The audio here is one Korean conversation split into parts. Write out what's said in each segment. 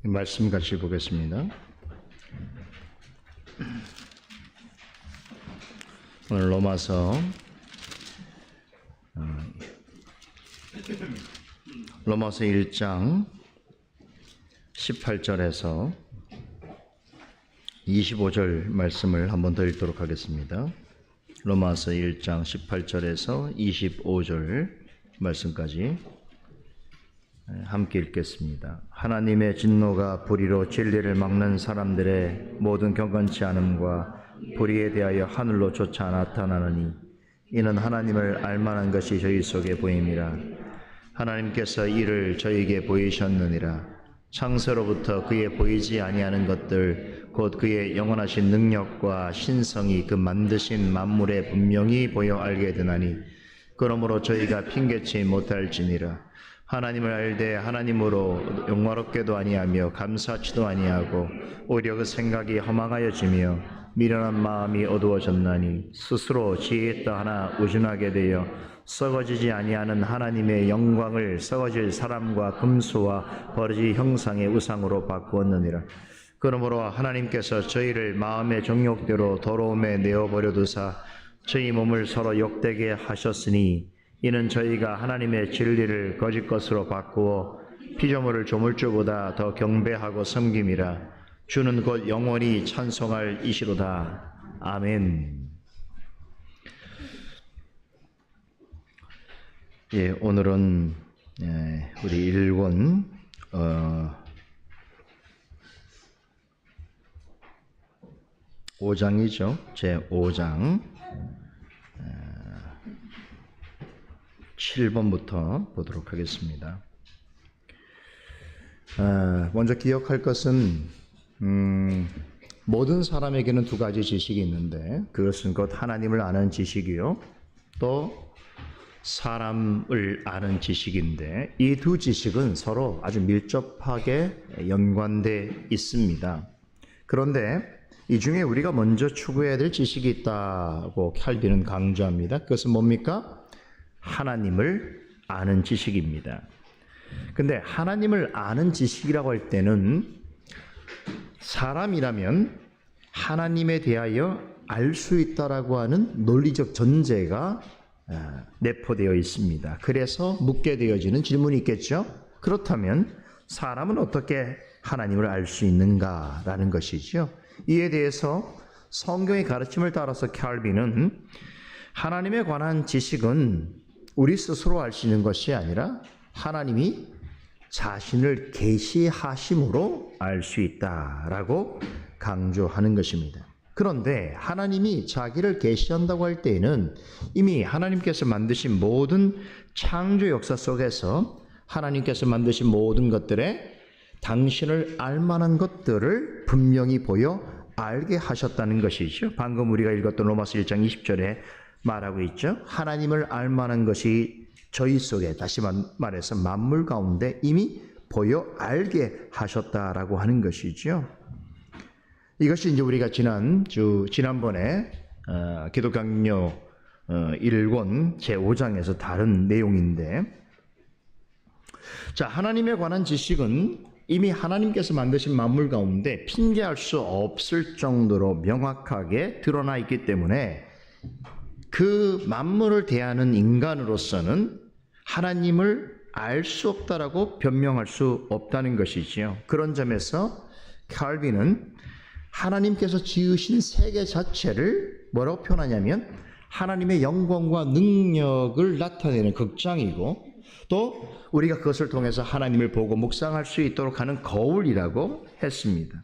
말씀 같이 보겠습니다. 오늘 로마서 1장 18절에서 25절 말씀을 한 번 더 읽도록 하겠습니다. 로마서 1장 18절에서 25절 말씀까지 함께 읽겠습니다. 하나님의 진노가 불의로 진리를 막는 사람들의 모든 경건치 않음과 불의에 대하여 하늘로 쫓아 나타나느니 이는 하나님을 알만한 것이 저희 속에 보임이라. 하나님께서 이를 저희에게 보이셨느니라. 창세로부터 그의 보이지 아니하는 것들 곧 그의 영원하신 능력과 신성이 그 만드신 만물에 분명히 보여 알게 되나니 그러므로 저희가 핑계치 못할지니라. 하나님을 알되 하나님으로 영화롭게도 아니하며 감사치도 아니하고 오히려 그 생각이 허망하여지며 미련한 마음이 어두워졌나니 스스로 지혜 있다 하나 우준하게 되어 썩어지지 아니하는 하나님의 영광을 썩어질 사람과 금수와 버러지 형상의 우상으로 바꾸었느니라. 그러므로 하나님께서 저희를 마음의 정욕대로 더러움에 내어버려 두사 저희 몸을 서로 욕되게 하셨으니 이는 저희가 하나님의 진리를 거짓 것으로 바꾸어 피조물을 조물주보다 더 경배하고 섬김이라. 주는 곧 영원히 찬송할 이시로다. 아멘. 예, 오늘은 우리 일권 5장이죠. 제 5장 7번부터 보도록 하겠습니다. 먼저 기억할 것은 모든 사람에게는 두 가지 지식이 있는데 그것은 곧 하나님을 아는 지식이요 또 사람을 아는 지식인데 이 두 지식은 서로 아주 밀접하게 연관되어 있습니다. 그런데 이 중에 우리가 먼저 추구해야 될 지식이 있다고 칼빈은 강조합니다. 그것은 뭡니까? 하나님을 아는 지식입니다. 근데 하나님을 아는 지식이라고 할 때는 사람이라면 하나님에 대하여 알 수 있다라고 하는 논리적 전제가 내포되어 있습니다. 그래서 묻게 되어지는 질문이 있겠죠. 그렇다면 사람은 어떻게 하나님을 알 수 있는가라는 것이죠. 이에 대해서 성경의 가르침을 따라서 칼빈은 하나님에 관한 지식은 우리 스스로 알 수 있는 것이 아니라 하나님이 자신을 계시하심으로 알 수 있다라고 강조하는 것입니다. 그런데 하나님이 자기를 계시한다고 할 때에는 이미 하나님께서 만드신 모든 창조 역사 속에서 하나님께서 만드신 모든 것들에 당신을 알만한 것들을 분명히 보여 알게 하셨다는 것이죠. 방금 우리가 읽었던 로마서 1장 20절에 말하고 있죠. 하나님을 알만한 것이 저희 속에 다시 말해서 만물 가운데 이미 보여 알게 하셨다라고 하는 것이죠. 이것이 이제 우리가 지난번에 기독강요 1권 제5장에서 다른 내용인데, 자, 하나님에 관한 지식은 이미 하나님께서 만드신 만물 가운데 핑계할 수 없을 정도로 명확하게 드러나 있기 때문에 그 만물을 대하는 인간으로서는 하나님을 알 수 없다라고 변명할 수 없다는 것이지요. 그런 점에서 칼빈은 하나님께서 지으신 세계 자체를 뭐라고 표현하냐면 하나님의 영광과 능력을 나타내는 극장이고 또 우리가 그것을 통해서 하나님을 보고 묵상할 수 있도록 하는 거울이라고 했습니다.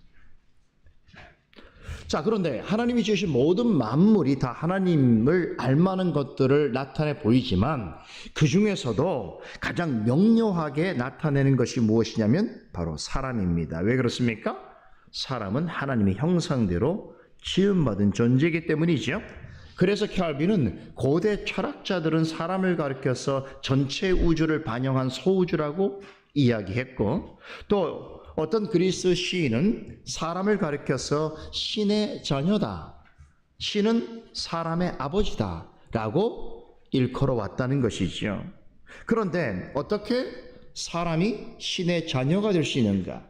자, 그런데 하나님이 지으신 모든 만물이 다 하나님을 알만한 것들을 나타내 보이지만 그 중에서도 가장 명료하게 나타내는 것이 무엇이냐면 바로 사람입니다. 왜 그렇습니까? 사람은 하나님의 형상대로 지음받은 존재이기 때문이죠. 그래서 칼빈은 고대 철학자들은 사람을 가리켜서 전체 우주를 반영한 소우주라고 이야기했고, 또 어떤 그리스 시인은 사람을 가리켜서 신의 자녀다, 신은 사람의 아버지다 라고 일컬어 왔다는 것이죠. 그런데 어떻게 사람이 신의 자녀가 될 수 있는가?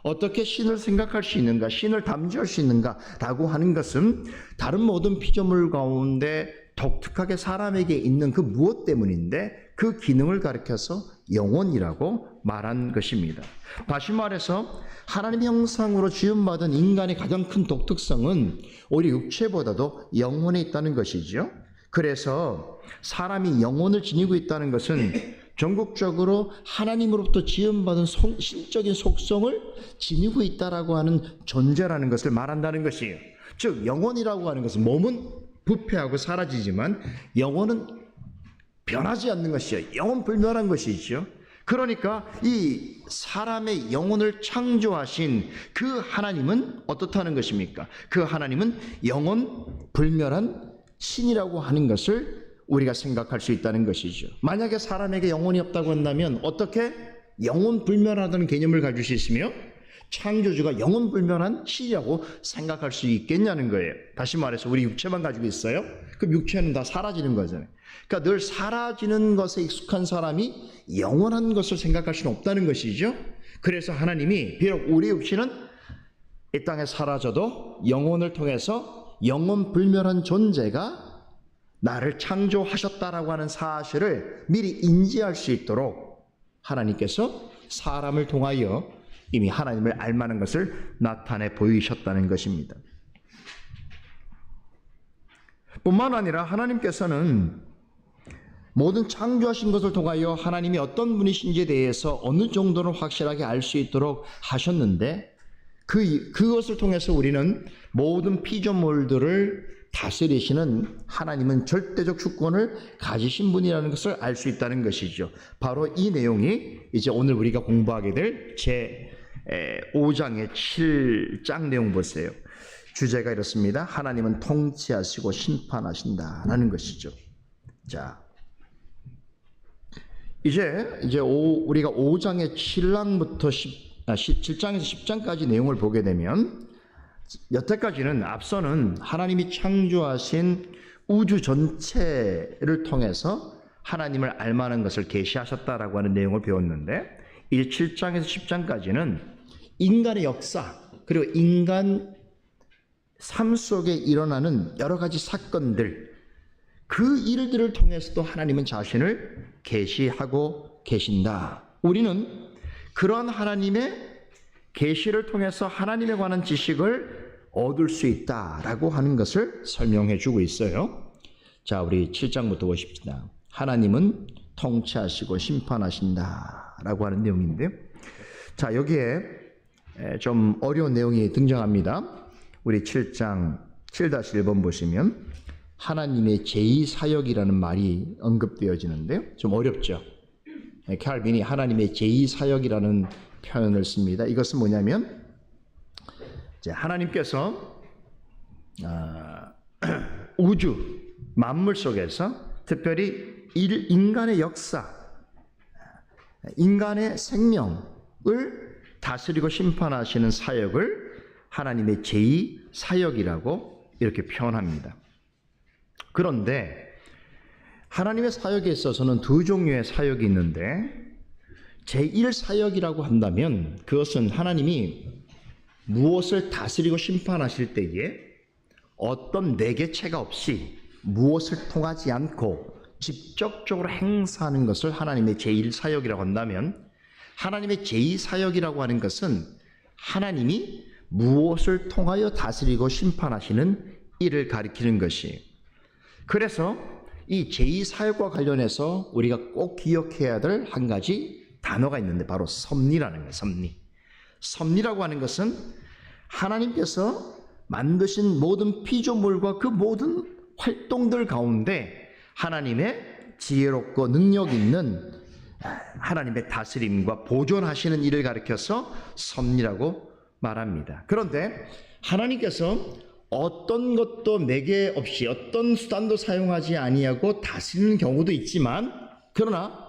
어떻게 신을 생각할 수 있는가, 신을 담지할 수 있는가라고 하는 것은 다른 모든 피조물 가운데 독특하게 사람에게 있는 그 무엇 때문인데 그 기능을 가리켜서 영혼이라고 말한 것입니다. 다시 말해서 하나님의 형상으로 지음받은 인간의 가장 큰 독특성은 오히려 육체보다도 영혼에 있다는 것이죠. 그래서 사람이 영혼을 지니고 있다는 것은 전국적으로 하나님으로부터 지음받은 신적인 속성을 지니고 있다라고 하는 존재라는 것을 말한다는 것이에요. 즉 영혼이라고 하는 것은 몸은 부패하고 사라지지만 영혼은 변하지 않는 것이에요. 영혼 불멸한 것이죠. 그러니까 이 사람의 영혼을 창조하신 그 하나님은 어떻다는 것입니까? 그 하나님은 영혼 불멸한 신이라고 하는 것을 우리가 생각할 수 있다는 것이죠. 만약에 사람에게 영혼이 없다고 한다면 어떻게 영혼 불멸하다는 개념을 가질 수 있으며 창조주가 영혼 불멸한 신이라고 생각할 수 있겠냐는 거예요. 다시 말해서 우리 육체만 가지고 있어요? 그럼 육체는 다 사라지는 거잖아요. 그러니까 늘 사라지는 것에 익숙한 사람이 영원한 것을 생각할 수는 없다는 것이죠. 그래서 하나님이 비록 우리 육체는 이 땅에 사라져도 영혼을 통해서 영혼 불멸한 존재가 나를 창조하셨다라고 하는 사실을 미리 인지할 수 있도록 하나님께서 사람을 통하여 이미 하나님을 알만한 것을 나타내 보이셨다는 것입니다. 뿐만 아니라 하나님께서는 모든 창조하신 것을 통하여 하나님이 어떤 분이신지에 대해서 어느 정도는 확실하게 알 수 있도록 하셨는데 그것을 통해서 우리는 모든 피조물들을 다스리시는 하나님은 절대적 주권을 가지신 분이라는 것을 알 수 있다는 것이죠. 바로 이 내용이 이제 오늘 우리가 공부하게 될 제 5장의 7장 내용 보세요. 주제가 이렇습니다. 하나님은 통치하시고 심판하신다라는 것이죠. 자, 이제 우리가 5장의 7장부터 7장에서 10장까지 내용을 보게 되면 여태까지는 앞서는 하나님이 창조하신 우주 전체를 통해서 하나님을 알만한 것을 계시하셨다라고 하는 내용을 배웠는데 이제 7장에서 10장까지는 인간의 역사 그리고 인간 삶 속에 일어나는 여러 가지 사건들 그 일들을 통해서도 하나님은 자신을 계시하고 계신다. 우리는 그런 하나님의 계시를 통해서 하나님에 관한 지식을 얻을 수 있다라고 하는 것을 설명해 주고 있어요. 자, 우리 7장부터 보십시다. 하나님은 통치하시고 심판하신다라고 하는 내용인데요. 자, 여기에 좀 어려운 내용이 등장합니다. 우리 7장 7-1번 보시면 하나님의 제2사역이라는 말이 언급되어지는데요. 좀 어렵죠. 칼빈이 하나님의 제2사역이라는 표현을 씁니다. 이것은 뭐냐면 하나님께서 우주 만물 속에서 특별히 인간의 역사, 인간의 생명을 다스리고 심판하시는 사역을 하나님의 제2사역이라고 이렇게 표현합니다. 그런데 하나님의 사역에 있어서는 두 종류의 사역이 있는데 제1사역이라고 한다면 그것은 하나님이 무엇을 다스리고 심판하실 때에 어떤 매개체가 없이 무엇을 통하지 않고 직접적으로 행사하는 것을 하나님의 제1사역이라고 한다면 하나님의 제2사역이라고 하는 것은 하나님이 무엇을 통하여 다스리고 심판하시는 일을 가리키는 것이에요. 그래서 이 제2사역과 관련해서 우리가 꼭 기억해야 될 한 가지 단어가 있는데 바로 섭리라는 거예요. 섭리라고 하는 것은 하나님께서 만드신 모든 피조물과 그 모든 활동들 가운데 하나님의 지혜롭고 능력 있는 하나님의 다스림과 보존하시는 일을 가리켜서 섭리라고 말합니다. 그런데 하나님께서 어떤 것도 매개 없이 어떤 수단도 사용하지 아니하고 다스리는 경우도 있지만 그러나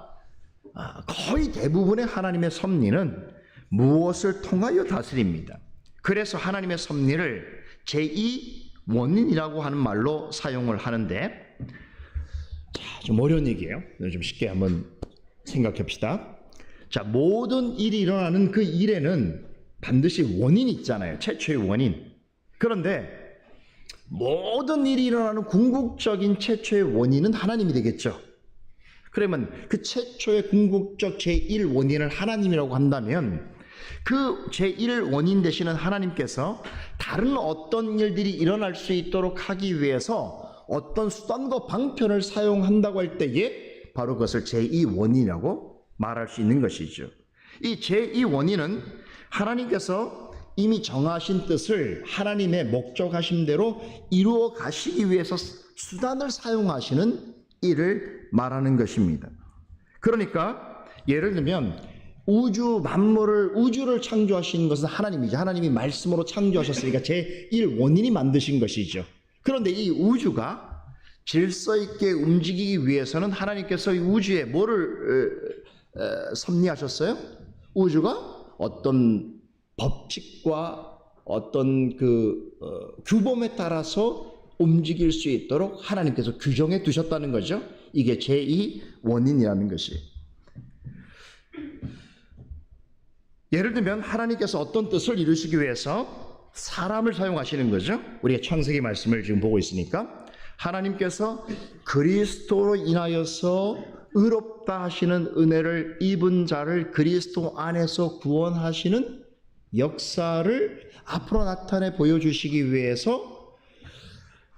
거의 대부분의 하나님의 섭리는 무엇을 통하여 다스립니다. 그래서 하나님의 섭리를 제2원인이라고 하는 말로 사용을 하는데 좀 어려운 얘기예요. 좀 쉽게 한번 생각해 봅시다. 자, 모든 일이 일어나는 그 일에는 반드시 원인이 있잖아요. 최초의 원인. 그런데 모든 일이 일어나는 궁극적인 최초의 원인은 하나님이 되겠죠. 그러면 그 최초의 궁극적 제1원인을 하나님이라고 한다면 그 제1원인 되시는 하나님께서 다른 어떤 일들이 일어날 수 있도록 하기 위해서 어떤 수단과 방편을 사용한다고 할 때에 바로 그것을 제2원인이라고 말할 수 있는 것이죠. 이 제2원인은 하나님께서 이미 정하신 뜻을 하나님의 목적하심대로 이루어 가시기 위해서 수단을 사용하시는 일을 말하는 것입니다. 그러니까 예를 들면 우주를 창조하신 것은 하나님이죠. 하나님이 말씀으로 창조하셨으니까 제1원인이 만드신 것이죠. 그런데 이 우주가 질서 있게 움직이기 위해서는 하나님께서 이 우주에 뭐를 섭리하셨어요? 우주가 어떤 법칙과 어떤 규범에 따라서 움직일 수 있도록 하나님께서 규정해 두셨다는 거죠. 이게 제2원인이라는 것이. 예를 들면 하나님께서 어떤 뜻을 이루시기 위해서 사람을 사용하시는 거죠. 우리가 창세기 말씀을 지금 보고 있으니까 하나님께서 그리스도로 인하여서 의롭다 하시는 은혜를 입은 자를 그리스도 안에서 구원하시는 역사를 앞으로 나타내 보여주시기 위해서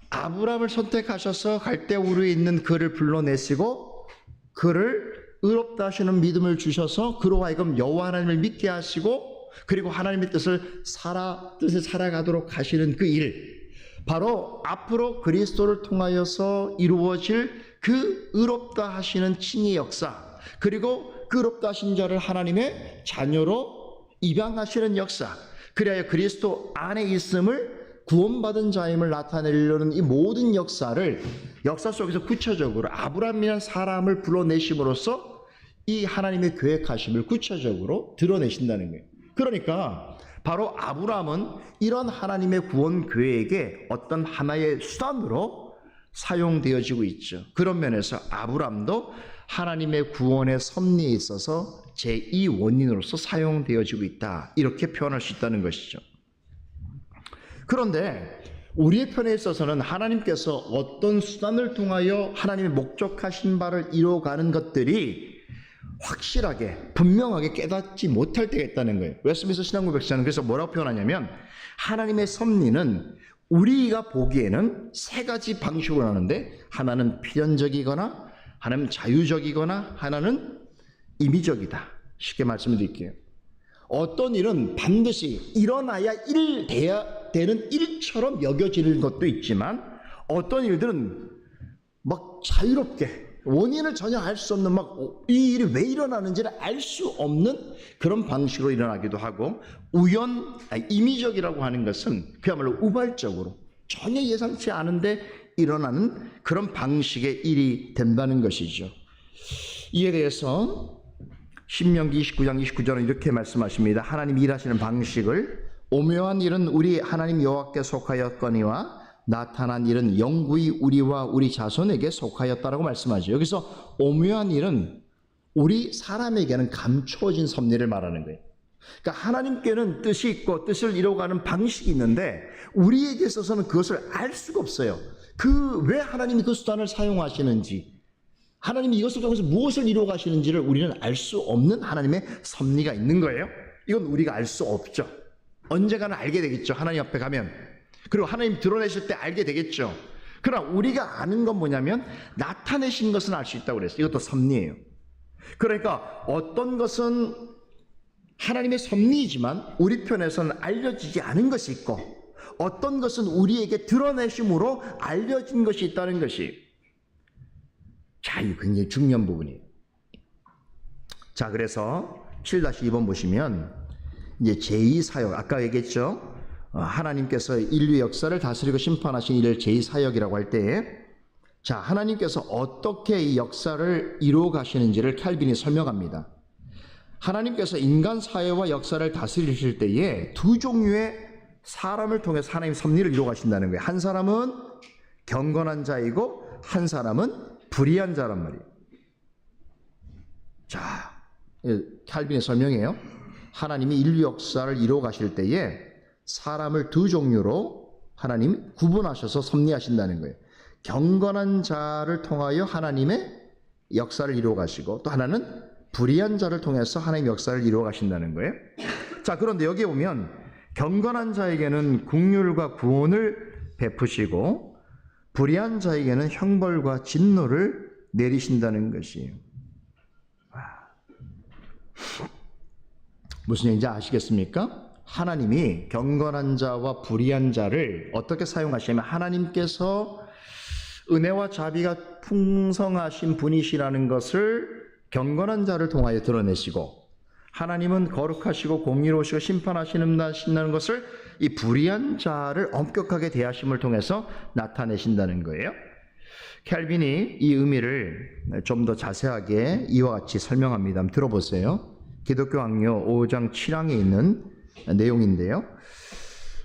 아브라함을 선택하셔서 갈대우르에 있는 그를 불러내시고 그를 의롭다 하시는 믿음을 주셔서 그로 하여금 여호와 하나님을 믿게 하시고 그리고 하나님의 뜻을 살아가도록 하시는 그 일, 바로 앞으로 그리스도를 통하여서 이루어질 그 의롭다 하시는 칭의 역사, 그리고 그 의롭다 하신 자를 하나님의 자녀로 입양하시는 역사, 그래야 그리스도 안에 있음을 구원받은 자임을 나타내려는 이 모든 역사를 역사 속에서 구체적으로 아브라함이라는 사람을 불러내심으로써 이 하나님의 계획하심을 구체적으로 드러내신다는 거예요. 그러니까 바로 아브라함은 이런 하나님의 구원 계획의 어떤 하나의 수단으로 사용되어지고 있죠. 그런 면에서 아브라함도 하나님의 구원의 섭리에 있어서 제2원인으로서 사용되어지고 있다, 이렇게 표현할 수 있다는 것이죠. 그런데 우리의 편에 있어서는 하나님께서 어떤 수단을 통하여 하나님의 목적하신 바를 이루어가는 것들이 확실하게 분명하게 깨닫지 못할 때가 있다는 거예요. 웨스트민스터 신앙고백자는 그래서 뭐라고 표현하냐면 하나님의 섭리는 우리가 보기에는 세 가지 방식으로 하는데, 하나는 필연적이거나 하나는 자유적이거나 하나는 임의적이다. 쉽게 말씀드릴게요. 어떤 일은 반드시 일어나야 돼야 되는 일처럼 여겨지는 것도 있지만 어떤 일들은 막 자유롭게 원인을 전혀 알 수 없는 이 일이 왜 일어나는지를 알 수 없는 그런 방식으로 일어나기도 하고, 임의적이라고 하는 것은 그야말로 우발적으로 전혀 예상치 않은데 일어나는 그런 방식의 일이 된다는 것이죠. 이에 대해서 신명기 29장 29절은 이렇게 말씀하십니다. 하나님이 일하시는 방식을 오묘한 일은 우리 하나님 여호와께 속하였거니와 나타난 일은 영구히 우리와 우리 자손에게 속하였다라고 말씀하죠. 여기서 오묘한 일은 우리 사람에게는 감추어진 섭리를 말하는 거예요. 그러니까 하나님께는 뜻이 있고 뜻을 이루어가는 방식이 있는데 우리에게 있어서는 그것을 알 수가 없어요. 왜 하나님이 그 수단을 사용하시는지, 하나님이 이것을 통해서 무엇을 이루어가시는지를 우리는 알 수 없는 하나님의 섭리가 있는 거예요. 이건 우리가 알 수 없죠. 언젠가는 알게 되겠죠. 하나님 앞에 가면. 그리고 하나님 드러내실 때 알게 되겠죠. 그러나 우리가 아는 건 뭐냐면 나타내신 것은 알 수 있다고 그랬어요. 이것도 섭리예요. 그러니까 어떤 것은 하나님의 섭리이지만 우리 편에서는 알려지지 않은 것이 있고, 어떤 것은 우리에게 드러내심으로 알려진 것이 있다는 것이, 자, 이 굉장히 중요한 부분이에요. 자, 그래서 7-2번 보시면 이제 제2사역, 아까 얘기했죠. 하나님께서 인류 역사를 다스리고 심판하신 일을 제2사역이라고 할 때에, 자, 하나님께서 어떻게 이 역사를 이루어 가시는지를 칼빈이 설명합니다. 하나님께서 인간 사회와 역사를 다스리실 때에 두 종류의 사람을 통해서 하나님 섭리를 이루어 가신다는 거예요. 한 사람은 경건한 자이고 한 사람은 불의한 자란 말이에요. 자, 칼빈의 설명이에요. 하나님이 인류 역사를 이루어 가실 때에 사람을 두 종류로 하나님 구분하셔서 섭리하신다는 거예요. 경건한 자를 통하여 하나님의 역사를 이루어 가시고, 또 하나는 불의한 자를 통해서 하나님의 역사를 이루어 가신다는 거예요. 자, 그런데 여기에 보면 경건한 자에게는 긍휼과 구원을 베푸시고 불의한 자에게는 형벌과 진노를 내리신다는 것이에요. 무슨 얘기인지 아시겠습니까? 하나님이 경건한 자와 불의한 자를 어떻게 사용하시냐면, 하나님께서 은혜와 자비가 풍성하신 분이시라는 것을 경건한 자를 통하여 드러내시고, 하나님은 거룩하시고 공의로우시고 심판하신다는 것을 이 불의한 자를 엄격하게 대하심을 통해서 나타내신다는 거예요. 켈빈이 이 의미를 좀 더 자세하게 이와 같이 설명합니다. 한번 들어보세요. 기독교 학요 5장 7항에 있는 내용인데요.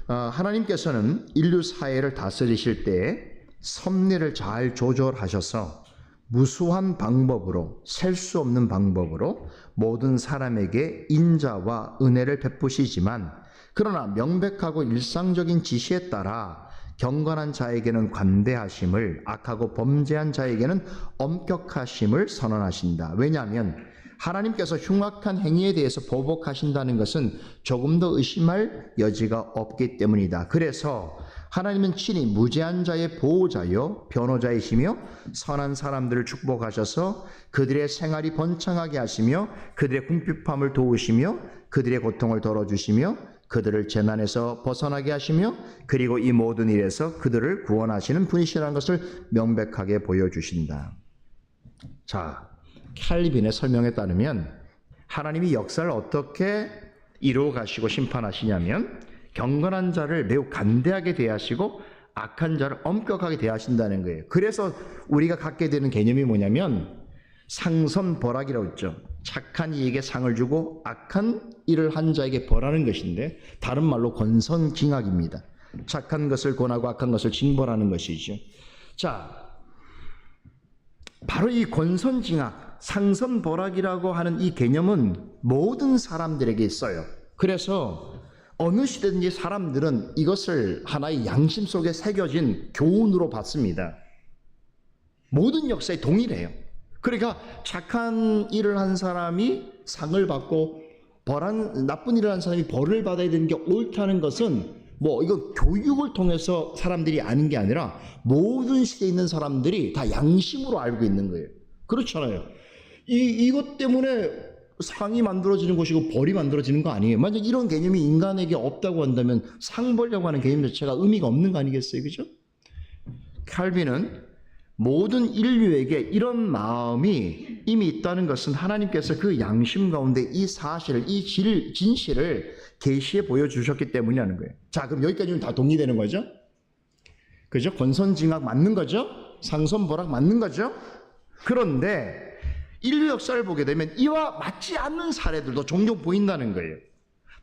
하나님께서는 인류 사회를 다스리실 때 섭리를 잘 조절하셔서 무수한 방법으로, 셀 수 없는 방법으로 모든 사람에게 인자와 은혜를 베푸시지만, 그러나 명백하고 일상적인 지시에 따라 경건한 자에게는 관대하심을, 악하고 범죄한 자에게는 엄격하심을 선언하신다. 왜냐하면 하나님께서 흉악한 행위에 대해서 보복하신다는 것은 조금 더 의심할 여지가 없기 때문이다. 그래서 하나님은 친히 무죄한 자의 보호자요 변호자이시며 선한 사람들을 축복하셔서 그들의 생활이 번창하게 하시며 그들의 궁핍함을 도우시며 그들의 고통을 덜어주시며 그들을 재난에서 벗어나게 하시며 그리고 이 모든 일에서 그들을 구원하시는 분이시라는 것을 명백하게 보여주신다. 자, 캘빈의 설명에 따르면 하나님이 역사를 어떻게 이루어 가시고 심판하시냐면, 경건한 자를 매우 간대하게 대하시고 악한 자를 엄격하게 대하신다는 거예요. 그래서 우리가 갖게 되는 개념이 뭐냐면 상선벌악이라고 있죠. 착한 이에게 상을 주고 악한 일을 한 자에게 벌하는 것인데, 다른 말로 권선징악입니다. 착한 것을 권하고 악한 것을 징벌하는 것이죠. 자, 바로 이 권선징악, 상선벌악이라고 하는 이 개념은 모든 사람들에게 있어요. 그래서 어느 시대든지 사람들은 이것을 하나의 양심 속에 새겨진 교훈으로 받습니다. 모든 역사에 동일해요. 그러니까 착한 일을 한 사람이 상을 받고 나쁜 일을 한 사람이 벌을 받아야 되는 게 옳다는 것은 이거 교육을 통해서 사람들이 아는 게 아니라 모든 시대에 있는 사람들이 다 양심으로 알고 있는 거예요. 그렇잖아요. 이것 때문에 상이 만들어지는 것이고 벌이 만들어지는 거 아니에요. 만약 이런 개념이 인간에게 없다고 한다면 상 벌려고 하는 개념 자체가 의미가 없는 거 아니겠어요? 그죠? 칼빈은 모든 인류에게 이런 마음이 이미 있다는 것은 하나님께서 그 양심 가운데 이 사실을, 이 진실을 계시해 보여주셨기 때문이라는 거예요. 자, 그럼 여기까지는 다 동의되는 거죠? 그죠? 권선징악 맞는 거죠? 상선벌악 맞는 거죠? 그런데 인류 역사를 보게 되면 이와 맞지 않는 사례들도 종종 보인다는 거예요.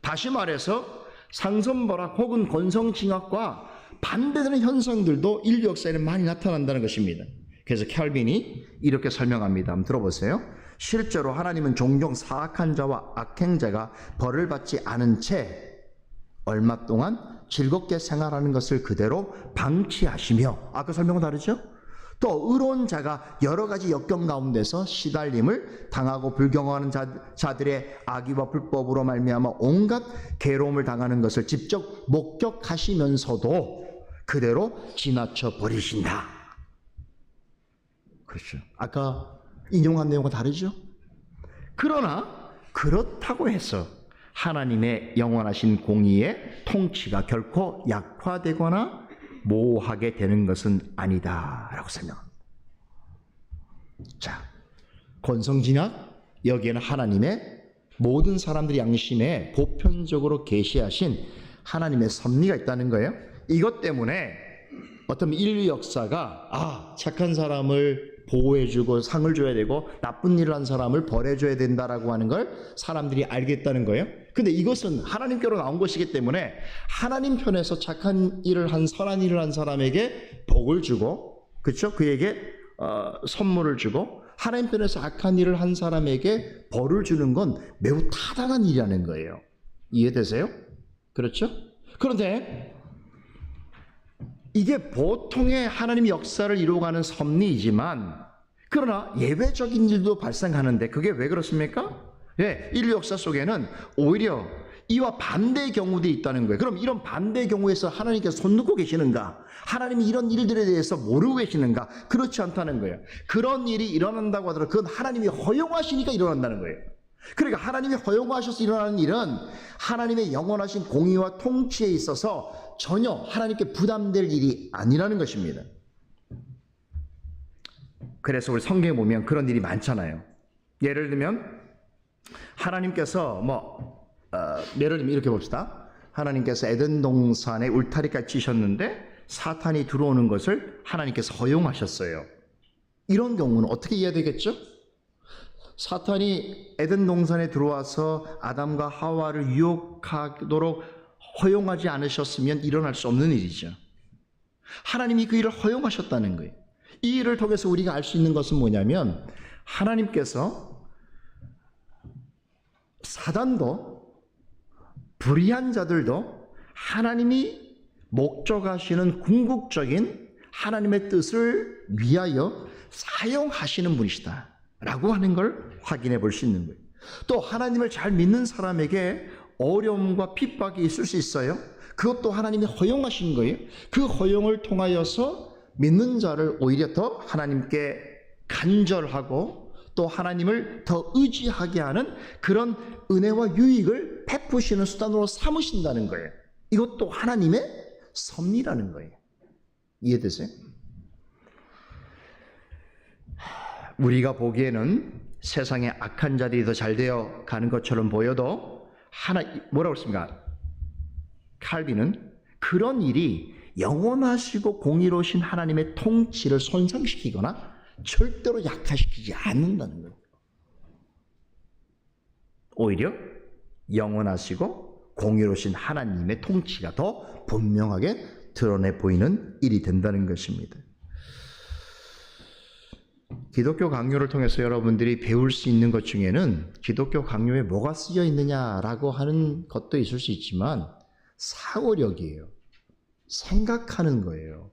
다시 말해서 상선벌악 혹은 권선징악과 반대되는 현상들도 인류 역사에는 많이 나타난다는 것입니다. 그래서 켈빈이 이렇게 설명합니다. 한번 들어보세요. 실제로 하나님은 종종 사악한 자와 악행자가 벌을 받지 않은 채 얼마 동안 즐겁게 생활하는 것을 그대로 방치하시며, 아까 설명은 다르죠? 또 의로운 자가 여러 가지 역경 가운데서 시달림을 당하고 불경허하는 자들의 악의와 불법으로 말미암아 온갖 괴로움을 당하는 것을 직접 목격하시면서도 그대로 지나쳐 버리신다. 그렇죠. 아까 인용한 내용과 다르죠? 그러나 그렇다고 해서 하나님의 영원하신 공의의 통치가 결코 약화되거나 모호하게 되는 것은 아니다라고 설명합니다. 자, 권성징악, 여기에는 하나님의 모든 사람들의 양심에 보편적으로 계시하신 하나님의 섭리가 있다는 거예요. 이것 때문에 어떤 인류 역사가 착한 사람을 보호해주고 상을 줘야 되고 나쁜 일을 한 사람을 벌해줘야 된다라고 하는 걸 사람들이 알겠다는 거예요. 근데 이것은 하나님께로 나온 것이기 때문에 하나님 편에서 착한 일을 한, 선한 일을 한 사람에게 복을 주고, 그렇죠? 그에게 선물을 주고 하나님 편에서 악한 일을 한 사람에게 벌을 주는 건 매우 타당한 일이라는 거예요. 이해되세요? 그렇죠? 그런데 이게 보통의 하나님의 역사를 이루어가는 섭리이지만, 그러나 예외적인 일도 발생하는데 그게 왜 그렇습니까? 예, 인류 역사 속에는 오히려 이와 반대의 경우도 있다는 거예요. 그럼 이런 반대의 경우에서 하나님께서 손 놓고 계시는가? 하나님이 이런 일들에 대해서 모르고 계시는가? 그렇지 않다는 거예요. 그런 일이 일어난다고 하더라도 그건 하나님이 허용하시니까 일어난다는 거예요. 그러니까 하나님이 허용하셔서 일어나는 일은 하나님의 영원하신 공의와 통치에 있어서 전혀 하나님께 부담될 일이 아니라는 것입니다. 그래서 우리 성경에 보면 그런 일이 많잖아요. 예를 들면 하나님께서 예를 들면 이렇게 봅시다. 하나님께서 에덴 동산에 울타리까지 치셨는데 사탄이 들어오는 것을 하나님께서 허용하셨어요. 이런 경우는 어떻게 이해해야 되겠죠? 사탄이 에덴 동산에 들어와서 아담과 하와를 유혹하도록 허용하지 않으셨으면 일어날 수 없는 일이죠. 하나님이 그 일을 허용하셨다는 거예요. 이 일을 통해서 우리가 알 수 있는 것은 뭐냐면, 하나님께서 사단도 불의한 자들도 하나님이 목적하시는 궁극적인 하나님의 뜻을 위하여 사용하시는 분이시다 라고 하는 걸 확인해 볼 수 있는 거예요. 또 하나님을 잘 믿는 사람에게 어려움과 핍박이 있을 수 있어요. 그것도 하나님이 허용하신 거예요. 그 허용을 통하여서 믿는 자를 오히려 더 하나님께 간절하고 또 하나님을 더 의지하게 하는 그런 은혜와 유익을 베푸시는 수단으로 삼으신다는 거예요. 이것도 하나님의 섭리라는 거예요. 이해되세요? 우리가 보기에는 세상에 악한 자들이 더 잘 되어 가는 것처럼 보여도 뭐라고 했습니까? 칼빈은 그런 일이 영원하시고 공의로우신 하나님의 통치를 손상시키거나 절대로 약화시키지 않는다는 거예요. 오히려 영원하시고 공의로우신 하나님의 통치가 더 분명하게 드러내 보이는 일이 된다는 것입니다. 기독교 강요를 통해서 여러분들이 배울 수 있는 것 중에는 기독교 강요에 뭐가 쓰여 있느냐라고 하는 것도 있을 수 있지만 사고력이에요. 생각하는 거예요.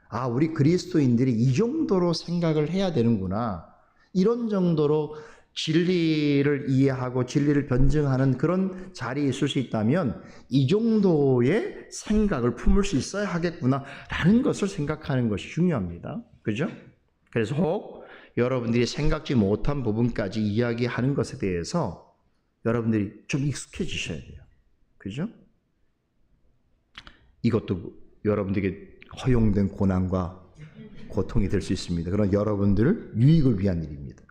아, 우리 그리스도인들이 이 정도로 생각을 해야 되는구나. 이런 정도로 진리를 이해하고 진리를 변증하는 그런 자리에 있을 수 있다면 이 정도의 생각을 품을 수 있어야 하겠구나라는 것을 생각하는 것이 중요합니다. 그죠? 그래서 혹 여러분들이 생각지 못한 부분까지 이야기하는 것에 대해서 여러분들이 좀 익숙해지셔야 돼요. 그죠? 이것도 여러분들에게 허용된 고난과 고통이 될 수 있습니다. 그런 여러분들 유익을 위한 일입니다.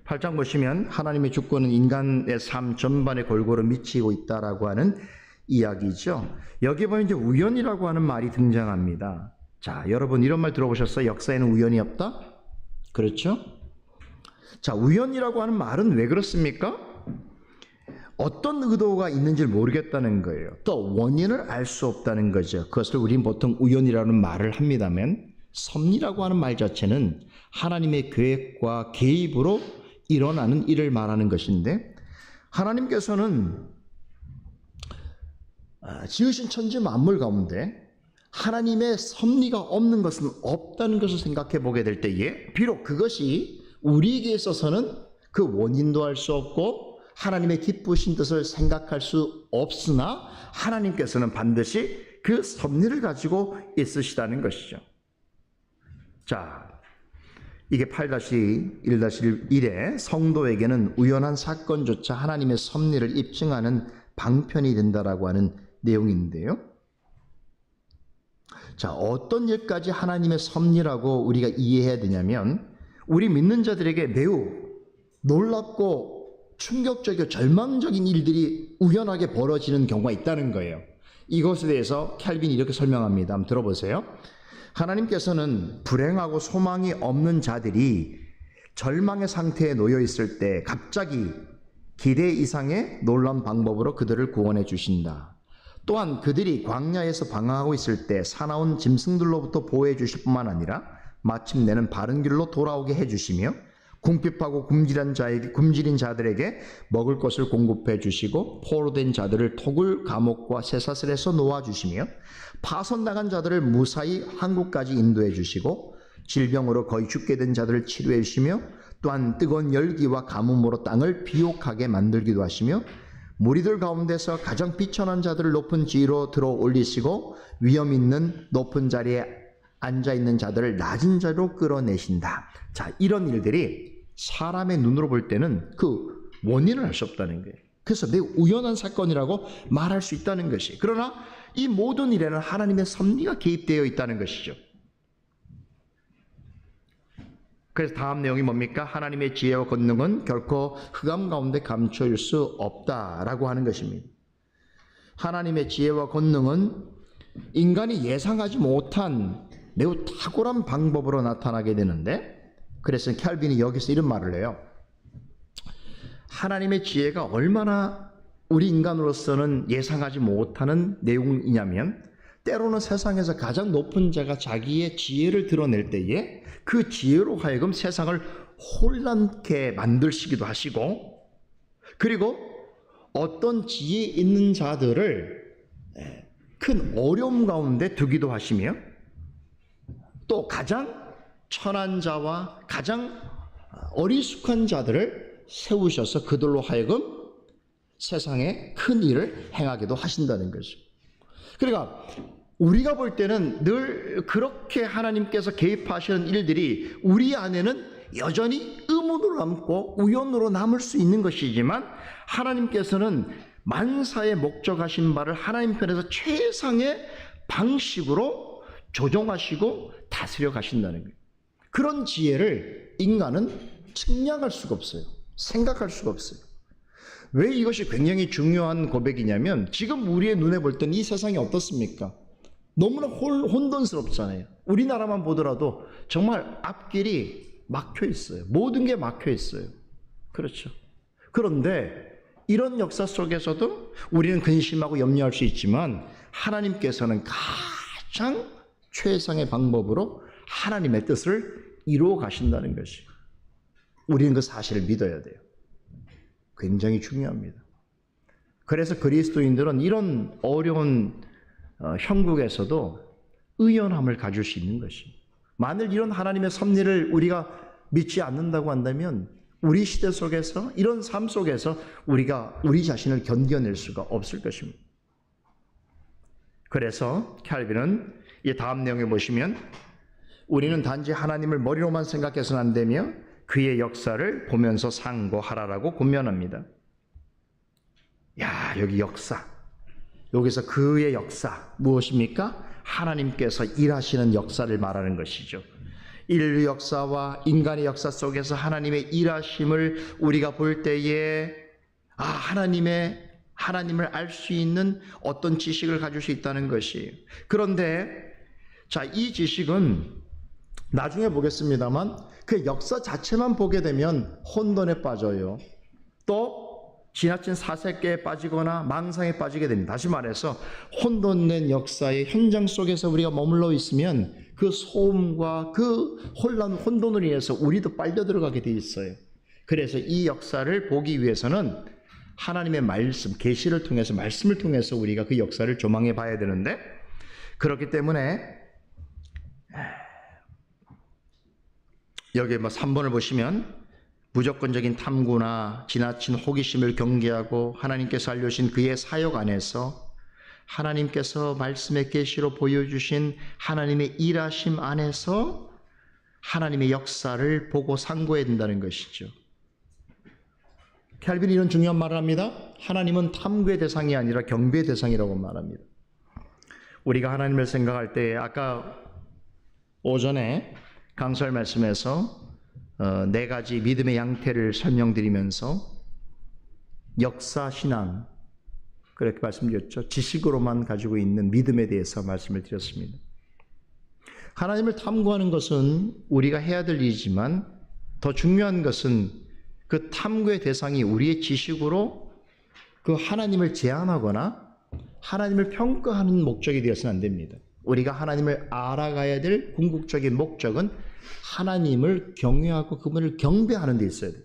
8장 보시면 하나님의 주권은 인간의 삶 전반에 골고루 미치고 있다라고 하는 이야기죠. 여기 보면 이제 우연이라고 하는 말이 등장합니다. 자, 여러분 이런 말 들어보셨어요? 역사에는 우연이 없다? 그렇죠? 자, 우연이라고 하는 말은 왜 그렇습니까? 어떤 의도가 있는지 모르겠다는 거예요. 또 원인을 알 수 없다는 거죠. 그것을 우리는 보통 우연이라는 말을 합니다만 섭리라고 하는 말 자체는 하나님의 계획과 개입으로 일어나는 일을 말하는 것인데, 하나님께서는 지으신 천지 만물 가운데 하나님의 섭리가 없는 것은 없다는 것을 생각해 보게 될 때에 비록 그것이 우리에게 있어서는 그 원인도 알 수 없고 하나님의 기쁘신 뜻을 생각할 수 없으나 하나님께서는 반드시 그 섭리를 가지고 있으시다는 것이죠. 자, 이게 8-1-1에 성도에게는 우연한 사건조차 하나님의 섭리를 입증하는 방편이 된다라고 하는 내용인데요. 자, 어떤 일까지 하나님의 섭리라고 우리가 이해해야 되냐면 우리 믿는 자들에게 매우 놀랍고 충격적이고 절망적인 일들이 우연하게 벌어지는 경우가 있다는 거예요. 이것에 대해서 캘빈이 이렇게 설명합니다. 한번 들어보세요. 하나님께서는 불행하고 소망이 없는 자들이 절망의 상태에 놓여 있을 때 갑자기 기대 이상의 놀라운 방법으로 그들을 구원해 주신다. 또한 그들이 광야에서 방황하고 있을 때 사나운 짐승들로부터 보호해 주실 뿐만 아니라 마침내는 바른 길로 돌아오게 해주시며 궁핍하고 굶주린 자들에게 먹을 것을 공급해 주시고 포로된 자들을 토굴 감옥과 쇠사슬에서 놓아주시며 파손당한 자들을 무사히 한국까지 인도해 주시고 질병으로 거의 죽게 된 자들을 치료해 주시며 또한 뜨거운 열기와 가뭄으로 땅을 비옥하게 만들기도 하시며 무리들 가운데서 가장 비천한 자들을 높은 지위로 들어 올리시고 위험 있는 높은 자리에 앉아있는 자들을 낮은 자리로 끌어내신다. 자, 이런 일들이 사람의 눈으로 볼 때는 그 원인을 알 수 없다는 거예요. 그래서 매우 우연한 사건이라고 말할 수 있다는 것이. 그러나 이 모든 일에는 하나님의 섭리가 개입되어 있다는 것이죠. 그래서 다음 내용이 뭡니까? 하나님의 지혜와 권능은 결코 흑암 가운데 감춰질 수 없다라고 하는 것입니다. 하나님의 지혜와 권능은 인간이 예상하지 못한 매우 탁월한 방법으로 나타나게 되는데, 그래서 캘빈이 여기서 이런 말을 해요. 하나님의 지혜가 얼마나 우리 인간으로서는 예상하지 못하는 내용이냐면, 때로는 세상에서 가장 높은 자가 자기의 지혜를 드러낼 때에 그 지혜로 하여금 세상을 혼란케 만들시기도 하시고, 그리고 어떤 지혜 있는 자들을 큰 어려움 가운데 두기도 하시며, 또 가장 천한 자와 가장 어리숙한 자들을 세우셔서 그들로 하여금 세상에 큰 일을 행하기도 하신다는 거죠. 그러니까 우리가 볼 때는 늘 그렇게 하나님께서 개입하시는 일들이 우리 안에는 여전히 의문으로 남고 우연으로 남을 수 있는 것이지만, 하나님께서는 만사에 목적하신 바를 하나님 편에서 최상의 방식으로 조정하시고 다스려 가신다는 거예요. 그런 지혜를 인간은 측량할 수가 없어요. 생각할 수가 없어요. 왜 이것이 굉장히 중요한 고백이냐면, 지금 우리의 눈에 볼 때는 이 세상이 어떻습니까? 너무나 혼돈스럽잖아요. 우리나라만 보더라도 정말 앞길이 막혀 있어요. 모든 게 막혀 있어요. 그렇죠. 그런데 이런 역사 속에서도 우리는 근심하고 염려할 수 있지만, 하나님께서는 가장 최상의 방법으로 하나님의 뜻을 이루어 가신다는 것이, 우리는 그 사실을 믿어야 돼요. 굉장히 중요합니다. 그래서 그리스도인들은 이런 어려운 형국에서도 의연함을 가질 수 있는 것이, 만일 이런 하나님의 섭리를 우리가 믿지 않는다고 한다면 우리 시대 속에서, 이런 삶 속에서 우리가 우리 자신을 견뎌낼 수가 없을 것입니다. 그래서 캘빈은 이 다음 내용에 보시면, 우리는 단지 하나님을 머리로만 생각해서는 안 되며 그의 역사를 보면서 상고하라라고 권면합니다. 야, 여기 역사. 여기서 그의 역사 무엇입니까? 하나님께서 일하시는 역사를 말하는 것이죠. 인류 역사와 인간의 역사 속에서 하나님의 일하심을 우리가 볼 때에 하나님을 알 수 있는 어떤 지식을 가질 수 있다는 것이에요. 그런데 자, 이 지식은 나중에 보겠습니다만 그 역사 자체만 보게 되면 혼돈에 빠져요. 또 지나친 사색에 빠지거나 망상에 빠지게 됩니다. 다시 말해서 혼돈된 역사의 현장 속에서 우리가 머물러 있으면 그 소음과 그 혼돈으로 인해서 우리도 빨려 들어가게 돼 있어요. 그래서 이 역사를 보기 위해서는 하나님의 말씀, 계시를 통해서, 말씀을 통해서 우리가 그 역사를 조망해 봐야 되는데, 그렇기 때문에 여기 3번을 보시면 무조건적인 탐구나 지나친 호기심을 경계하고 하나님께서 알려주신 그의 사역 안에서 하나님께서 말씀의 계시로 보여주신 하나님의 일하심 안에서 하나님의 역사를 보고 상고해야 된다는 것이죠. 캘빈이 이런 중요한 말을 합니다. 하나님은 탐구의 대상이 아니라 경배의 대상이라고 말합니다. 우리가 하나님을 생각할 때, 아까 오전에 강설 말씀에서 4가지 믿음의 양태를 설명드리면서 역사신앙, 그렇게 말씀드렸죠. 지식으로만 가지고 있는 믿음에 대해서 말씀을 드렸습니다. 하나님을 탐구하는 것은 우리가 해야 될 일이지만, 더 중요한 것은 그 탐구의 대상이 우리의 지식으로 그 하나님을 제한하거나 하나님을 평가하는 목적이 되어서는 안 됩니다. 우리가 하나님을 알아가야 될 궁극적인 목적은 하나님을 경외하고 그분을 경배하는 데 있어야 돼요.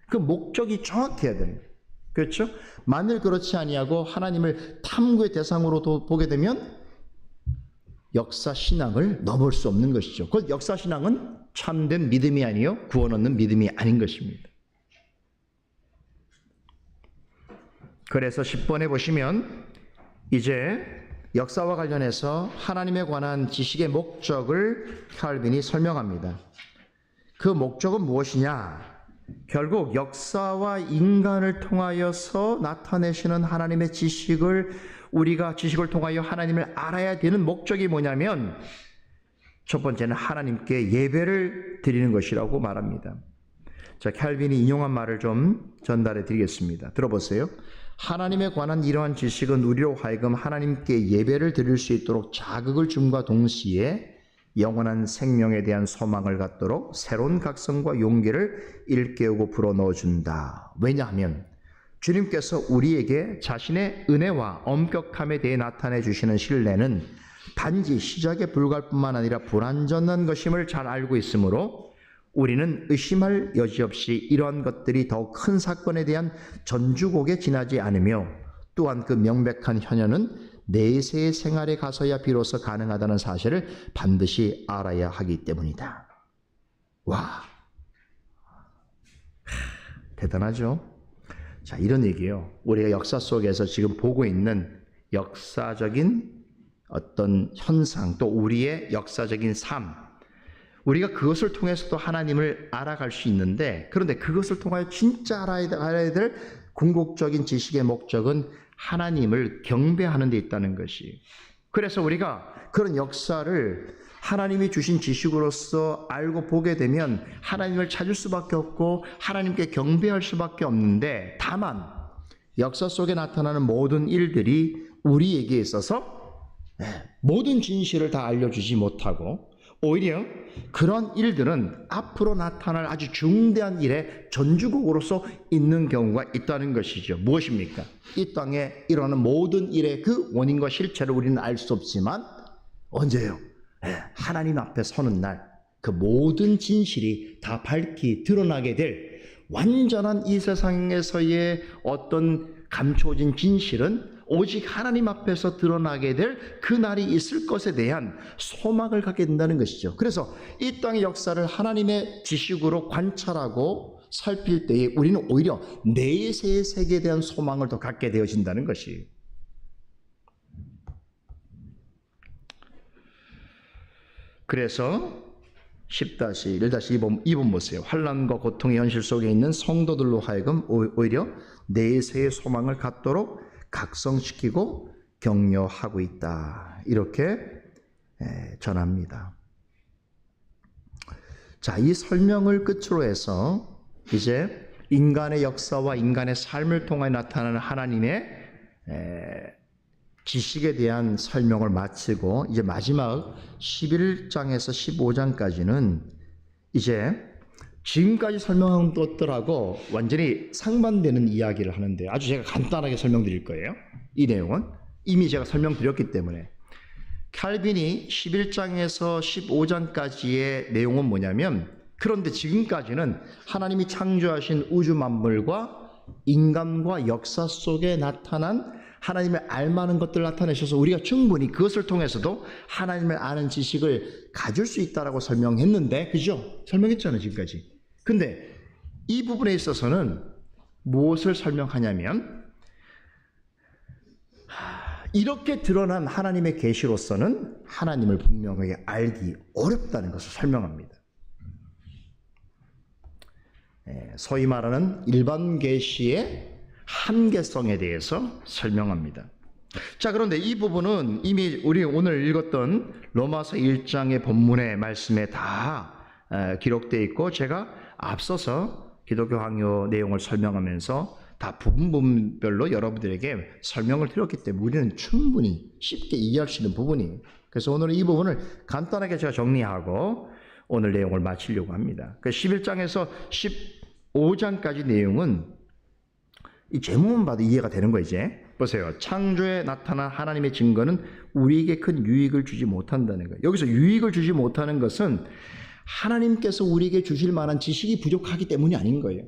그 목적이 정확해야 됩니다. 그렇죠? 만일 그렇지 아니하고 하나님을 탐구의 대상으로 보게 되면 역사 신앙을 넘을 수 없는 것이죠. 그 역사 신앙은 참된 믿음이 아니요 구원 얻는 믿음이 아닌 것입니다. 그래서 10번에 보시면 이제 역사와 관련해서 하나님에 관한 지식의 목적을 칼빈이 설명합니다. 그 목적은 무엇이냐? 결국 역사와 인간을 통하여서 나타내시는 하나님의 지식을 우리가 지식을 통하여 하나님을 알아야 되는 목적이 뭐냐면 첫 번째는 하나님께 예배를 드리는 것이라고 말합니다. 자, 칼빈이 인용한 말을 좀 전달해 드리겠습니다. 들어보세요. 하나님에 관한 이러한 지식은 우리로 하여금 하나님께 예배를 드릴 수 있도록 자극을 줌과 동시에 영원한 생명에 대한 소망을 갖도록 새로운 각성과 용기를 일깨우고 불어넣어준다. 왜냐하면 주님께서 우리에게 자신의 은혜와 엄격함에 대해 나타내 주시는 신뢰는 단지 시작에 불과할 뿐만 아니라 불완전한 것임을 잘 알고 있으므로 우리는 의심할 여지 없이 이러한 것들이 더욱 큰 사건에 대한 전주곡에 지나지 않으며 또한 그 명백한 현현은 내세의 생활에 가서야 비로소 가능하다는 사실을 반드시 알아야 하기 때문이다. 와, 대단하죠? 자, 이런 얘기예요. 우리가 역사 속에서 지금 보고 있는 역사적인 어떤 현상, 또 우리의 역사적인 삶, 우리가 그것을 통해서도 하나님을 알아갈 수 있는데, 그런데 그것을 통하여 진짜 알아야 될 궁극적인 지식의 목적은 하나님을 경배하는 데 있다는 것이. 그래서 우리가 그런 역사를 하나님이 주신 지식으로서 알고 보게 되면 하나님을 찾을 수밖에 없고 하나님께 경배할 수밖에 없는데, 다만 역사 속에 나타나는 모든 일들이 우리에게 있어서 모든 진실을 다 알려주지 못하고 오히려 그런 일들은 앞으로 나타날 아주 중대한 일의 전주곡으로서 있는 경우가 있다는 것이죠. 무엇입니까? 이 땅에 일어나는 모든 일의 그 원인과 실체를 우리는 알 수 없지만 언제요? 하나님 앞에 서는 날 그 모든 진실이 다 밝히 드러나게 될 완전한 이 세상에서의 어떤 감춰진 진실은 오직 하나님 앞에서 드러나게 될 그 날이 있을 것에 대한 소망을 갖게 된다는 것이죠. 그래서 이 땅의 역사를 하나님의 지식으로 관찰하고 살필 때에 우리는 오히려 내세의 세계에 대한 소망을 더 갖게 되어진다는 것이. 그래서 10-1-2번 보세요. 환난과 고통의 현실 속에 있는 성도들로 하여금 오히려 내세의 소망을 갖도록 각성시키고 격려하고 있다. 이렇게 전합니다. 자, 이 설명을 끝으로 해서 이제 인간의 역사와 인간의 삶을 통해 나타나는 하나님의 지식에 대한 설명을 마치고 이제 마지막 11장에서 15장까지는 이제 지금까지 설명한 것들하고 완전히 상반되는 이야기를 하는데 아주 제가 간단하게 설명드릴 거예요. 이 내용은 이미 제가 설명드렸기 때문에. 칼빈이 11장에서 15장까지의 내용은 뭐냐면, 그런데 지금까지는 하나님이 창조하신 우주 만물과 인간과 역사 속에 나타난 하나님을 알만한 것들을 나타내셔서 우리가 충분히 그것을 통해서도 하나님을 아는 지식을 가질 수 있다라고 설명했는데, 그죠? 설명했잖아요, 지금까지. 근데 이 부분에 있어서는 무엇을 설명하냐면, 이렇게 드러난 하나님의 계시로서는 하나님을 분명하게 알기 어렵다는 것을 설명합니다. 소위 말하는 일반 계시의 한계성에 대해서 설명합니다. 자, 그런데 이 부분은 이미 우리 오늘 읽었던 로마서 1장의 본문의 말씀에 다 기록되어 있고, 제가 앞서서 기독교 강요 내용을 설명하면서 다 부분별로 여러분들에게 설명을 드렸기 때문에 우리는 충분히 쉽게 이해할 수 있는 부분이에요. 그래서 오늘은 이 부분을 간단하게 제가 정리하고 오늘 내용을 마치려고 합니다. 그 11장에서 15장까지 내용은 이 제목만 봐도 이해가 되는 거. 이제 보세요. 창조에 나타난 하나님의 증거는 우리에게 큰 유익을 주지 못한다는 거예요. 여기서 유익을 주지 못하는 것은 하나님께서 우리에게 주실 만한 지식이 부족하기 때문이 아닌 거예요.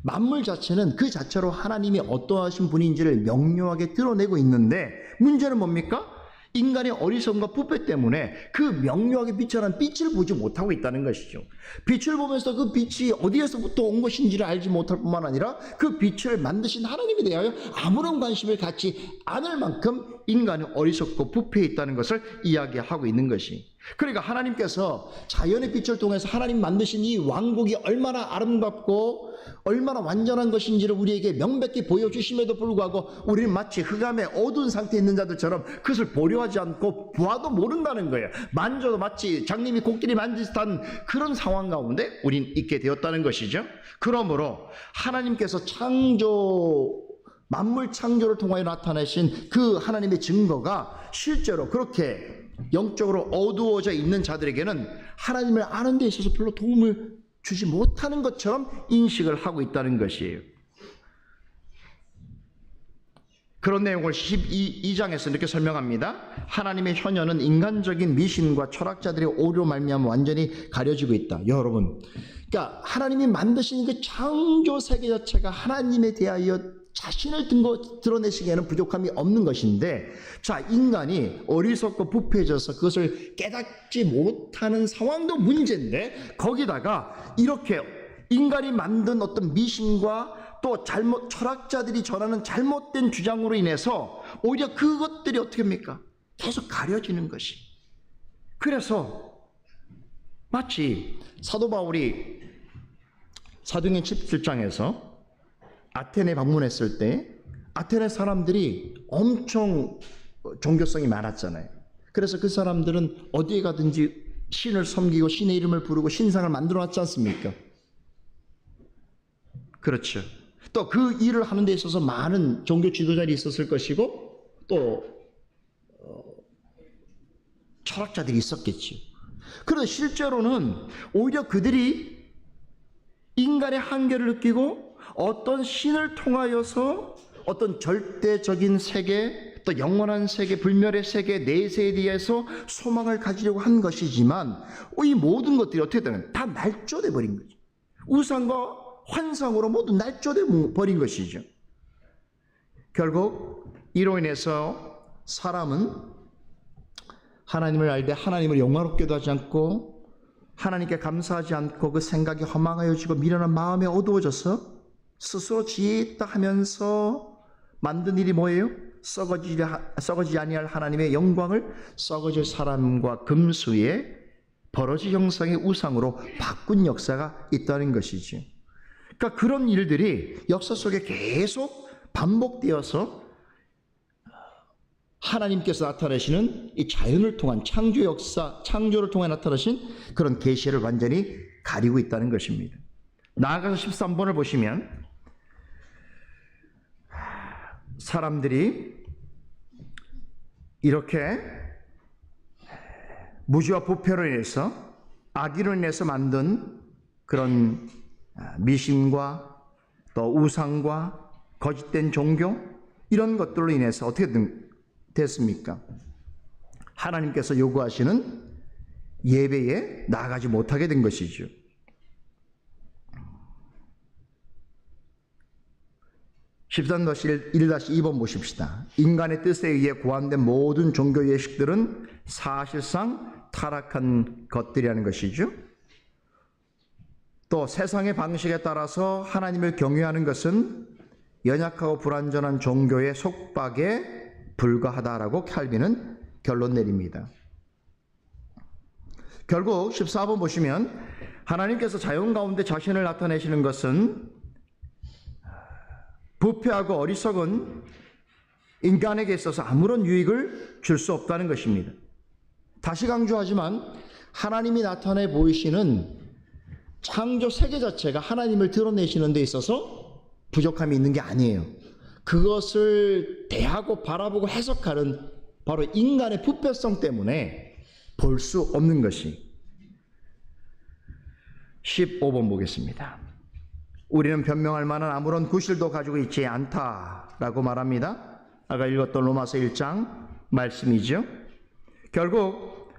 만물 자체는 그 자체로 하나님이 어떠하신 분인지를 명료하게 드러내고 있는데, 문제는 뭡니까? 인간의 어리석음과 부패 때문에 그 명료하게 비춰난 빛을 보지 못하고 있다는 것이죠. 빛을 보면서 그 빛이 어디에서부터 온 것인지를 알지 못할 뿐만 아니라 그 빛을 만드신 하나님에 대하여 아무런 관심을 갖지 않을 만큼 인간이 어리석고 부패해 있다는 것을 이야기하고 있는 것이, 그러니까 하나님께서 자연의 빛을 통해서 하나님 만드신 이 왕국이 얼마나 아름답고 얼마나 완전한 것인지를 우리에게 명백히 보여주심에도 불구하고 우리는 마치 흑암의 어두운 상태에 있는 자들처럼 그것을 보려하지 않고 보아도 모른다는 거예요. 만져도 마치 장님이 코끼리 만질 듯한 그런 상황 가운데 우린 있게 되었다는 것이죠. 그러므로 하나님께서 만물 창조를 통하여 나타내신 그 하나님의 증거가 실제로 그렇게 영적으로 어두워져 있는 자들에게는 하나님을 아는 데 있어서 별로 도움을 주지 못하는 것처럼 인식을 하고 있다는 것이에요. 그런 내용을 12장에서 이렇게 설명합니다. 하나님의 현현은 인간적인 미신과 철학자들의 오류로 말미암아 완전히 가려지고 있다. 여러분, 그러니까 하나님이 만드신 그 창조 세계 자체가 하나님에 대하여 자신을 드러내시기에는 부족함이 없는 것인데, 자, 인간이 어리석고 부패해져서 그것을 깨닫지 못하는 상황도 문제인데, 거기다가 이렇게 인간이 만든 어떤 미신과 또 철학자들이 전하는 잘못된 주장으로 인해서 오히려 그것들이 어떻게 합니까? 계속 가려지는 것이. 그래서 마치 사도 바울이 사도행전 17장에서 아테네 방문했을 때 아테네 사람들이 엄청 종교성이 많았잖아요. 그래서 그 사람들은 어디에 가든지 신을 섬기고 신의 이름을 부르고 신상을 만들어 놨지 않습니까? 그렇죠. 또 그 일을 하는 데 있어서 많은 종교 지도자들이 있었을 것이고 또 철학자들이 있었겠죠. 그런데 실제로는 오히려 그들이 인간의 한계를 느끼고 어떤 신을 통하여서 어떤 절대적인 세계, 또 영원한 세계, 불멸의 세계, 내세에 대해서 소망을 가지려고 한 것이지만 이 모든 것들이 어떻게 되면 다 날조돼 버린 거죠. 우상과 환상으로 모두 날조돼 버린 것이죠. 결국 이로 인해서 사람은 하나님을 알되 하나님을 영화롭게도 하지 않고 하나님께 감사하지 않고 그 생각이 허망하여지고 미련한 마음에 어두워져서 스스로 지혜 있다 하면서 만든 일이 뭐예요? 썩어지지 아니할 하나님의 영광을 썩어질 사람과 금수의 버러지 형상의 우상으로 바꾼 역사가 있다는 것이죠. 그러니까 그런 일들이 역사 속에 계속 반복되어서 하나님께서 나타내시는 이 자연을 통한 창조 역사, 창조를 통해 나타나신 그런 계시를 완전히 가리고 있다는 것입니다. 나아가서 13번을 보시면 사람들이 이렇게 무지와 부패로 인해서 악의로 인해서 만든 그런 미신과 또 우상과 거짓된 종교 이런 것들로 인해서 어떻게 됐습니까? 하나님께서 요구하시는 예배에 나아가지 못하게 된 것이죠. 13-1-2번 보십시다. 인간의 뜻에 의해 고안된 모든 종교 예식들은 사실상 타락한 것들이라는 것이죠. 또 세상의 방식에 따라서 하나님을 경외하는 것은 연약하고 불완전한 종교의 속박에 불과하다라고 칼빈은 결론 내립니다. 결국 14번 보시면 하나님께서 자연 가운데 자신을 나타내시는 것은 부패하고 어리석은 인간에게 있어서 아무런 유익을 줄 수 없다는 것입니다. 다시 강조하지만 하나님이 나타내 보이시는 창조 세계 자체가 하나님을 드러내시는 데 있어서 부족함이 있는 게 아니에요. 그것을 대하고 바라보고 해석하는 바로 인간의 부패성 때문에 볼 수 없는 것이. 15번 보겠습니다. 우리는 변명할 만한 아무런 구실도 가지고 있지 않다라고 말합니다. 아까 읽었던 로마서 1장 말씀이죠. 결국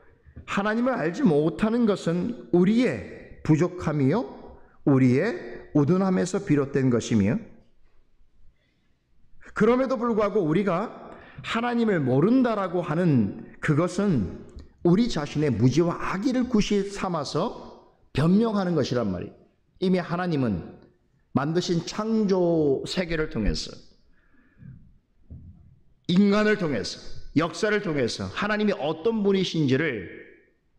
하나님을 알지 못하는 것은 우리의 부족함이요 우리의 우둔함에서 비롯된 것이며, 그럼에도 불구하고 우리가 하나님을 모른다라고 하는 그것은 우리 자신의 무지와 악의를 구시 삼아서 변명하는 것이란 말이에요. 이미 하나님은 만드신 창조 세계를 통해서, 인간을 통해서, 역사를 통해서 하나님이 어떤 분이신지를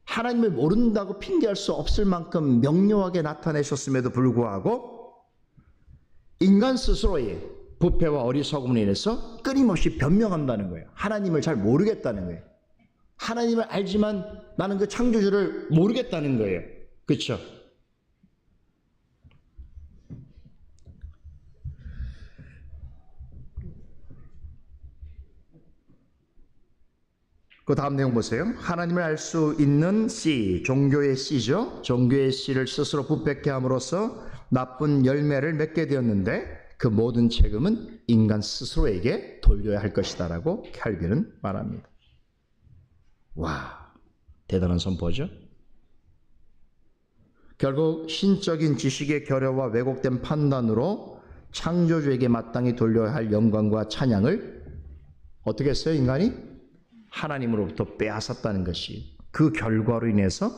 하나님을 모른다고 핑계할 수 없을 만큼 명료하게 나타내셨음에도 불구하고 인간 스스로의 부패와 어리석음으로 인해서 끊임없이 변명한다는 거예요. 하나님을 잘 모르겠다는 거예요. 하나님을 알지만 나는 그 창조주를 모르겠다는 거예요. 그렇죠? 그 다음 내용 보세요. 하나님을 알 수 있는 씨, 종교의 씨죠. 종교의 씨를 스스로 부패케 함으로써 나쁜 열매를 맺게 되었는데 그 모든 책임은 인간 스스로에게 돌려야 할 것이다라고 캘빈은 말합니다. 와, 대단한 선포죠. 결국 신적인 지식의 결여와 왜곡된 판단으로 창조주에게 마땅히 돌려야 할 영광과 찬양을 어떻게 했어요? 인간이 하나님으로부터 빼앗았다는 것이, 그 결과로 인해서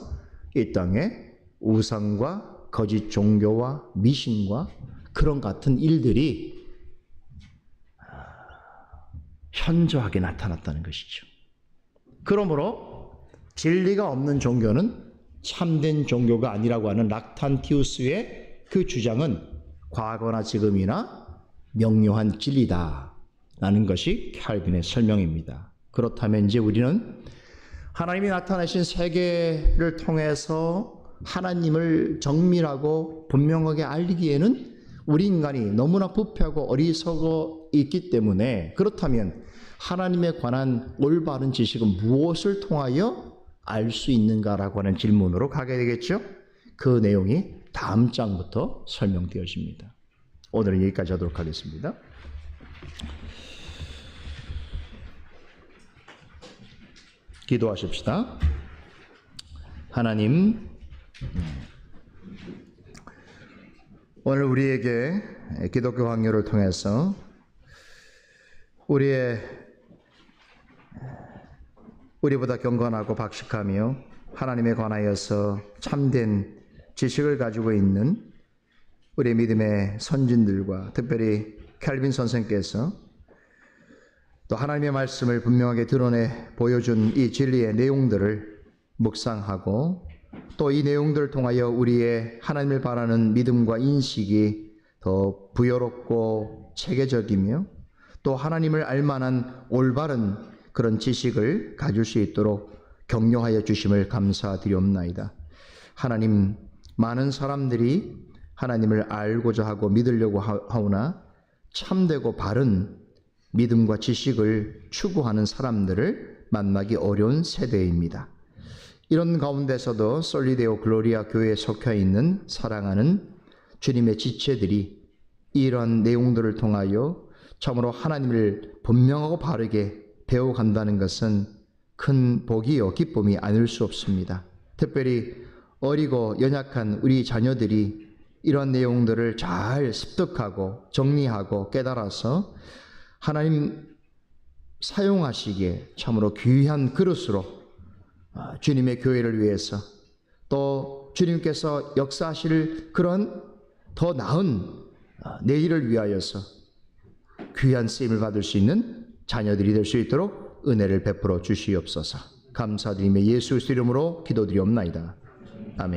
이 땅에 우상과 거짓 종교와 미신과 그런 같은 일들이 현저하게 나타났다는 것이죠. 그러므로 진리가 없는 종교는 참된 종교가 아니라고 하는 락탄티우스의 그 주장은 과거나 지금이나 명료한 진리다라는 것이 캘빈의 설명입니다. 그렇다면 이제 우리는 하나님이 나타내신 세계를 통해서 하나님을 정밀하고 분명하게 알기에는 우리 인간이 너무나 부패하고 어리석어 있기 때문에, 그렇다면 하나님에 관한 올바른 지식은 무엇을 통하여 알 수 있는가라고 하는 질문으로 가게 되겠죠. 그 내용이 다음 장부터 설명되어집니다. 오늘은 여기까지 하도록 하겠습니다. 기도하십시다. 하나님, 오늘 우리에게 기독교 강요를 통해서 우리보다 경건하고 박식하며 하나님에 관하여서 참된 지식을 가지고 있는 우리 믿음의 선진들과 특별히 캘빈 선생께서 또 하나님의 말씀을 분명하게 드러내 보여준 이 진리의 내용들을 묵상하고, 또 이 내용들을 통하여 우리의 하나님을 바라는 믿음과 인식이 더 부여롭고 체계적이며 또 하나님을 알만한 올바른 그런 지식을 가질 수 있도록 격려하여 주심을 감사드리옵나이다. 하나님, 많은 사람들이 하나님을 알고자 하고 믿으려고 하오나 참되고 바른 믿음과 지식을 추구하는 사람들을 만나기 어려운 세대입니다. 이런 가운데서도 솔리데오 글로리아 교회에 속해 있는 사랑하는 주님의 지체들이 이런 내용들을 통하여 참으로 하나님을 분명하고 바르게 배워간다는 것은 큰 복이요 기쁨이 아닐 수 없습니다. 특별히 어리고 연약한 우리 자녀들이 이런 내용들을 잘 습득하고 정리하고 깨달아서 하나님 사용하시기에 참으로 귀한 그릇으로 주님의 교회를 위해서, 또 주님께서 역사하실 그런 더 나은 내일을 위하여서 귀한 쓰임을 받을 수 있는 자녀들이 될 수 있도록 은혜를 베풀어 주시옵소서. 감사드리며 예수 그리스도 이름으로 기도드리옵나이다. 아멘.